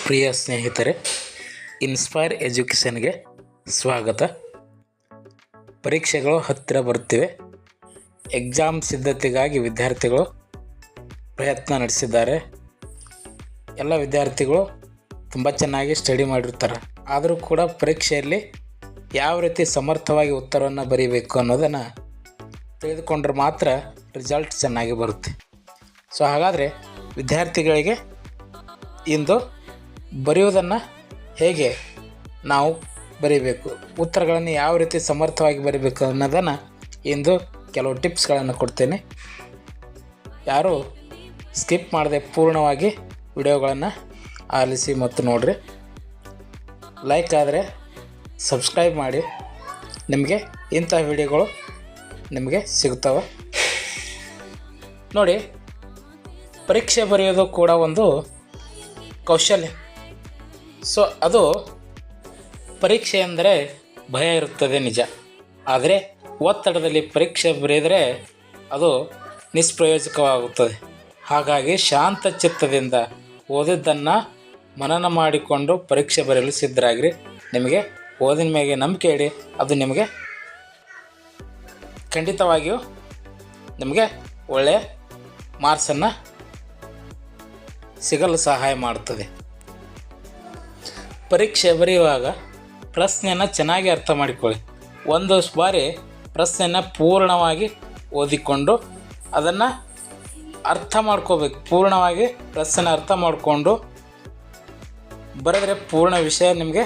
ಪ್ರಿಯ ಸ್ನೇಹಿತರೆ, ಇನ್ಸ್ಪೈರ್ ಎಜುಕೇಷನ್ಗೆ ಸ್ವಾಗತ. ಪರೀಕ್ಷೆಗಳು ಹತ್ತಿರ ಬರುತ್ತಿವೆ. ಎಕ್ಸಾಮ್ ಸಿದ್ಧತೆಗಾಗಿ ವಿದ್ಯಾರ್ಥಿಗಳು ಪ್ರಯತ್ನ ನಡೆಸಿದ್ದಾರೆ. ಎಲ್ಲ ವಿದ್ಯಾರ್ಥಿಗಳು ತುಂಬ ಚೆನ್ನಾಗಿ ಸ್ಟಡಿ ಮಾಡಿರ್ತಾರೆ. ಆದರೂ ಕೂಡ ಪರೀಕ್ಷೆಯಲ್ಲಿ ಯಾವ ರೀತಿ ಸಮರ್ಥವಾಗಿ ಉತ್ತರವನ್ನು ಬರೀಬೇಕು ಅನ್ನೋದನ್ನು ತಿಳಿದುಕೊಂಡ್ರೆ ಮಾತ್ರ ರಿಸಲ್ಟ್ ಚೆನ್ನಾಗಿ ಬರುತ್ತೆ. ಸೊ ಹಾಗಾದರೆ ವಿದ್ಯಾರ್ಥಿಗಳಿಗೆ ಇಂದು ಬರೆಯುವುದನ್ನು ಹೇಗೆ ನಾವು ಬರೀಬೇಕು, ಉತ್ತರಗಳನ್ನು ಯಾವ ರೀತಿ ಸಮರ್ಥವಾಗಿ ಬರೀಬೇಕು ಅನ್ನೋದನ್ನು ಇಂದು ಕೆಲವು ಟಿಪ್ಸ್ಗಳನ್ನು ಕೊಡ್ತೇನೆ. ಯಾರು ಸ್ಕಿಪ್ ಮಾಡದೆ ಪೂರ್ಣವಾಗಿ ವಿಡಿಯೋಗಳನ್ನು ಆಲಿಸಿ ಮತ್ತು ನೋಡಿರಿ. ಲೈಕ್ ಆದರೆ ಸಬ್ಸ್ಕ್ರೈಬ್ ಮಾಡಿ, ನಿಮಗೆ ಇಂಥ ವಿಡಿಯೋಗಳು ನಿಮಗೆ ಸಿಗ್ತವೆ. ನೋಡಿ, ಪರೀಕ್ಷೆ ಬರೆಯೋದು ಕೂಡ ಒಂದು ಕೌಶಲ್ಯ. ಸೊ ಅದು ಪರೀಕ್ಷೆ ಎಂದರೆ ಭಯ ಇರುತ್ತದೆ ನಿಜ, ಆದರೆ ಒತ್ತಡದಲ್ಲಿ ಪರೀಕ್ಷೆ ಬರೆದರೆ ಅದು ನಿಷ್ಪ್ರಯೋಜಕವಾಗುತ್ತದೆ. ಹಾಗಾಗಿ ಶಾಂತ ಚಿತ್ತದಿಂದ ಓದಿದ್ದನ್ನು ಮನನ ಮಾಡಿಕೊಂಡು ಪರೀಕ್ಷೆ ಬರೆಯಲು ಸಿದ್ಧರಾಗಿರಿ. ನಿಮಗೆ ಓದಿನ ಮೇಲೆ ನಂಬಿಕೆ ಇಡಿ, ಅದು ನಿಮಗೆ ಖಂಡಿತವಾಗಿಯೂ ನಿಮಗೆ ಒಳ್ಳೆಯ ಮಾರ್ಕ್ಸನ್ನು ಸಿಗಲು ಸಹಾಯ ಮಾಡುತ್ತದೆ. ಪರೀಕ್ಷೆ ಬರೆಯುವಾಗ ಪ್ರಶ್ನೆಯನ್ನು ಚೆನ್ನಾಗಿ ಅರ್ಥ ಮಾಡಿಕೊಳ್ಳಿ. ಒಂದು ಬಾರಿ ಪ್ರಶ್ನೆಯನ್ನು ಪೂರ್ಣವಾಗಿ ಓದಿಕೊಂಡು ಅದನ್ನು ಅರ್ಥ ಮಾಡ್ಕೋಬೇಕು. ಪೂರ್ಣವಾಗಿ ಪ್ರಶ್ನೆ ಅರ್ಥ ಮಾಡಿಕೊಂಡು ಬರೆದರೆ ಪೂರ್ಣ ವಿಷಯ ನಿಮಗೆ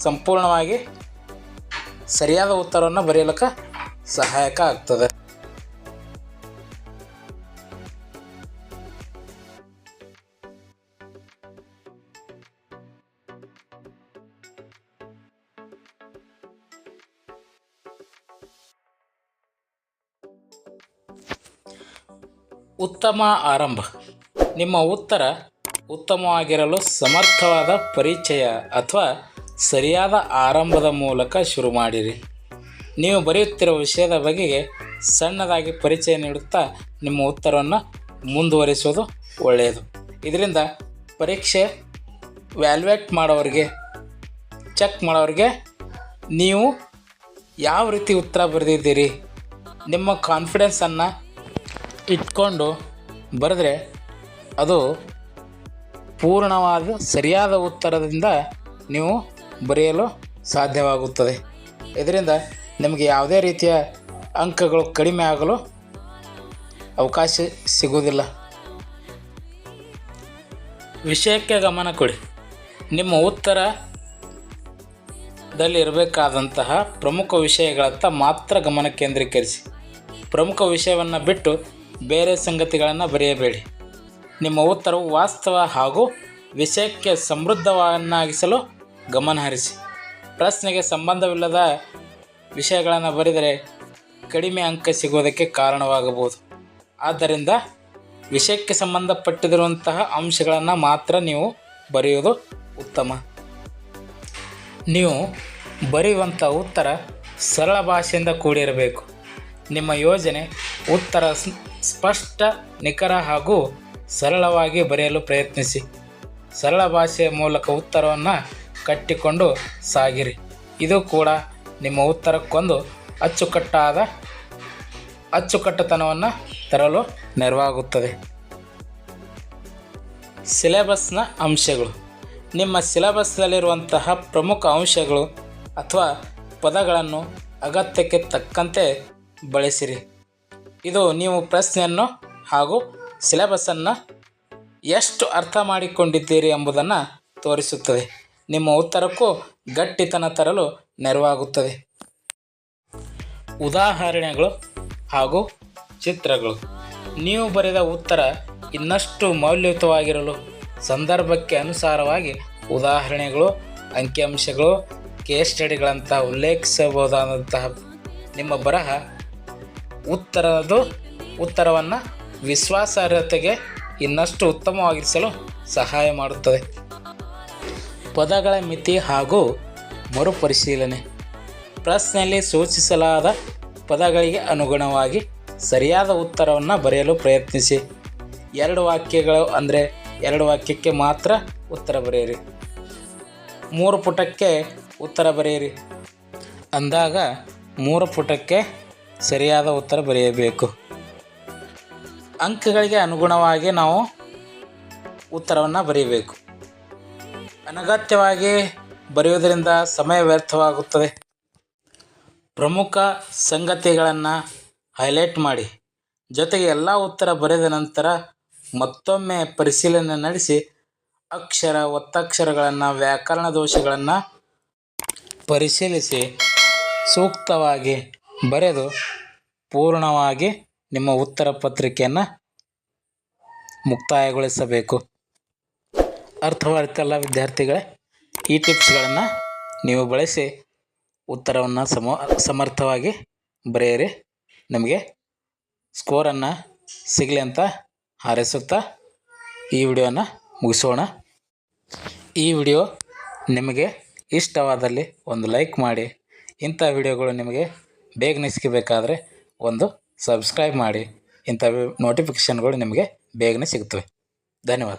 ಸಂಪೂರ್ಣವಾಗಿ ಸರಿಯಾದ ಉತ್ತರವನ್ನು ಬರೆಯಲಿಕ್ಕೆ ಸಹಾಯಕ ಆಗ್ತದೆ. ಉತ್ತಮ ಆರಂಭ. ನಿಮ್ಮ ಉತ್ತರ ಉತ್ತಮವಾಗಿರಲು ಸಮರ್ಥವಾದ ಪರಿಚಯ ಅಥವಾ ಸರಿಯಾದ ಆರಂಭದ ಮೂಲಕ ಶುರು ಮಾಡಿರಿ. ನೀವು ಬರೆಯುತ್ತಿರುವ ವಿಷಯದ ಬಗೆಗೆ ಸಣ್ಣದಾಗಿ ಪರಿಚಯ ನೀಡುತ್ತಾ ನಿಮ್ಮ ಉತ್ತರವನ್ನು ಮುಂದುವರಿಸುವುದು ಒಳ್ಳೆಯದು. ಇದರಿಂದ ಪರೀಕ್ಷೆ ವ್ಯಾಲ್ಯೂಯೇಟ್ ಮಾಡೋರಿಗೆ, ಚೆಕ್ ಮಾಡೋರಿಗೆ ನೀವು ಯಾವ ರೀತಿ ಉತ್ತರ ಬರೆದಿದ್ದೀರಿ, ನಿಮ್ಮ ಕಾನ್ಫಿಡೆನ್ಸನ್ನು ಇಟ್ಕೊಂಡು ಬರೆದ್ರೆ ಅದು ಪೂರ್ಣವಾದ ಸರಿಯಾದ ಉತ್ತರದಿಂದ ನೀವು ಬರೆಯಲು ಸಾಧ್ಯವಾಗುತ್ತದೆ. ಇದರಿಂದ ನಿಮಗೆ ಯಾವುದೇ ರೀತಿಯ ಅಂಕಗಳು ಕಡಿಮೆ ಆಗಲು ಅವಕಾಶ ಸಿಗುವುದಿಲ್ಲ. ವಿಷಯಕ್ಕೆ ಗಮನ ಕೊಡಿ. ನಿಮ್ಮ ಉತ್ತರದಲ್ಲಿ ಇರಬೇಕಾದಂತಹ ಪ್ರಮುಖ ವಿಷಯಗಳತ್ತ ಮಾತ್ರ ಗಮನ ಕೇಂದ್ರೀಕರಿಸಿ. ಪ್ರಮುಖ ವಿಷಯವನ್ನು ಬಿಟ್ಟು ಬೇರೆ ಸಂಗತಿಗಳನ್ನು ಬರೆಯಬೇಡಿ. ನಿಮ್ಮ ಉತ್ತರವು ವಾಸ್ತವ ಹಾಗೂ ವಿಷಯಕ್ಕೆ ಸಮೃದ್ಧವನ್ನಾಗಿಸಲು ಗಮನಹರಿಸಿ. ಪ್ರಶ್ನೆಗೆ ಸಂಬಂಧವಿಲ್ಲದ ವಿಷಯಗಳನ್ನು ಬರೆದರೆ ಕಡಿಮೆ ಅಂಕ ಸಿಗುವುದಕ್ಕೆ ಕಾರಣವಾಗಬಹುದು. ಆದ್ದರಿಂದ ವಿಷಯಕ್ಕೆ ಸಂಬಂಧಪಟ್ಟಿರುವಂತಹ ಅಂಶಗಳನ್ನು ಮಾತ್ರ ನೀವು ಬರೆಯುವುದು ಉತ್ತಮ. ನೀವು ಬರೆಯುವಂಥ ಉತ್ತರ ಸರಳ ಭಾಷೆಯಿಂದ ಕೂಡಿರಬೇಕು. ನಿಮ್ಮ ಯೋಜನೆ ಉತ್ತರ ಸ್ಪಷ್ಟ, ನಿಖರ ಹಾಗೂ ಸರಳವಾಗಿ ಬರೆಯಲು ಪ್ರಯತ್ನಿಸಿ. ಸರಳ ಭಾಷೆಯ ಮೂಲಕ ಉತ್ತರವನ್ನು ಕಟ್ಟಿಕೊಂಡು ಸಾಗಿರಿ. ಇದು ಕೂಡ ನಿಮ್ಮ ಉತ್ತರಕ್ಕೊಂದು ಅಚ್ಚುಕಟ್ಟುತನವನ್ನು ತರಲು ನೆರವಾಗುತ್ತದೆ. ಸಿಲೆಬಸ್ನ ಅಂಶಗಳು. ನಿಮ್ಮ ಸಿಲೆಬಸ್ನಲ್ಲಿರುವಂತಹ ಪ್ರಮುಖ ಅಂಶಗಳು ಅಥವಾ ಪದಗಳನ್ನು ಅಗತ್ಯಕ್ಕೆ ತಕ್ಕಂತೆ ಬಳಸಿರಿ. ಇದು ನೀವು ಪ್ರಶ್ನೆಯನ್ನು ಹಾಗೂ ಸಿಲೆಬಸ್ಸನ್ನು ಎಷ್ಟು ಅರ್ಥ ಮಾಡಿಕೊಂಡಿದ್ದೀರಿ ಎಂಬುದನ್ನು ತೋರಿಸುತ್ತದೆ. ನಿಮ್ಮ ಉತ್ತರಕ್ಕೂ ಗಟ್ಟಿತನ ತರಲು ನೆರವಾಗುತ್ತದೆ. ಉದಾಹರಣೆಗಳು ಹಾಗೂ ಚಿತ್ರಗಳು. ನೀವು ಬರೆದ ಉತ್ತರ ಇನ್ನಷ್ಟು ಮೌಲ್ಯಯುತವಾಗಿರಲು ಸಂದರ್ಭಕ್ಕೆ ಅನುಸಾರವಾಗಿ ಉದಾಹರಣೆಗಳು, ಅಂಕಿಅಂಶಗಳು, ಕೇಸ್ ಸ್ಟಡಿಗಳಂತಹ ಉಲ್ಲೇಖಿಸಬಹುದಾದಂತಹ ನಿಮ್ಮ ಬರಹ ಉತ್ತರವನ್ನು ವಿಶ್ವಾಸಾರ್ಹತೆಗೆ ಇನ್ನಷ್ಟು ಉತ್ತಮವಾಗಿಸಲು ಸಹಾಯ ಮಾಡುತ್ತದೆ. ಪದಗಳ ಮಿತಿ ಹಾಗೂ ಮರುಪರಿಶೀಲನೆ. ಪ್ರಶ್ನೆಯಲ್ಲಿ ಸೂಚಿಸಲಾದ ಪದಗಳಿಗೆ ಅನುಗುಣವಾಗಿ ಸರಿಯಾದ ಉತ್ತರವನ್ನು ಬರೆಯಲು ಪ್ರಯತ್ನಿಸಿ. 2 ವಾಕ್ಯಗಳು ಅಂದರೆ 2 ವಾಕ್ಯಕ್ಕೆ ಮಾತ್ರ ಉತ್ತರ ಬರೆಯಿರಿ. 3 ಪುಟಕ್ಕೆ ಉತ್ತರ ಬರೆಯಿರಿ ಅಂದಾಗ 3 ಪುಟಕ್ಕೆ ಸರಿಯಾದ ಉತ್ತರ ಬರೆಯಬೇಕು. ಅಂಕಗಳಿಗೆ ಅನುಗುಣವಾಗಿ ನಾವು ಉತ್ತರವನ್ನು ಬರೆಯಬೇಕು. ಅನಗತ್ಯವಾಗಿ ಬರೆಯುವುದರಿಂದ ಸಮಯ ವ್ಯರ್ಥವಾಗುತ್ತದೆ. ಪ್ರಮುಖ ಸಂಗತಿಗಳನ್ನು ಹೈಲೈಟ್ ಮಾಡಿ. ಜೊತೆಗೆ ಎಲ್ಲ ಉತ್ತರ ಬರೆದ ನಂತರ ಮತ್ತೊಮ್ಮೆ ಪರಿಶೀಲನೆ ನಡೆಸಿ ಅಕ್ಷರ, ಒತ್ತಕ್ಷರಗಳನ್ನು, ವ್ಯಾಕರಣ ದೋಷಗಳನ್ನು ಪರಿಶೀಲಿಸಿ ಸೂಕ್ತವಾಗಿ ಬರೆದು ಪೂರ್ಣವಾಗಿ ನಿಮ್ಮ ಉತ್ತರ ಪತ್ರಿಕೆಯನ್ನು ಮುಕ್ತಾಯಗೊಳಿಸಬೇಕು. ಅರ್ಥವಾಗುತ್ತಲ್ಲ ವಿದ್ಯಾರ್ಥಿಗಳೇ? ಈ ಟಿಪ್ಸ್ಗಳನ್ನು ನೀವು ಬಳಸಿ ಉತ್ತರವನ್ನು ಸಮರ್ಥವಾಗಿ ಬರೆಯಿರಿ. ನಿಮಗೆ ಸ್ಕೋರನ್ನು ಸಿಗಲಿ ಅಂತ ಹಾರೈಸುತ್ತಾ ಈ ವಿಡಿಯೋನ ಮುಗಿಸೋಣ. ಈ ವಿಡಿಯೋ ನಿಮಗೆ ಇಷ್ಟವಾದಲ್ಲಿ ಒಂದು ಲೈಕ್ ಮಾಡಿ. ಇಂಥ ವಿಡಿಯೋಗಳು ನಿಮಗೆ ಬೇಗನೆ ಸಿಗಬೇಕಾದ್ರೆ ಒಂದು ಸಬ್ಸ್ಕ್ರೈಬ್ ಮಾಡಿ. ಇಂಥ ನೋಟಿಫಿಕೇಷನ್ಗಳು ನಿಮಗೆ ಬೇಗನೆ ಸಿಗುತ್ತವೆ. ಧನ್ಯವಾದ.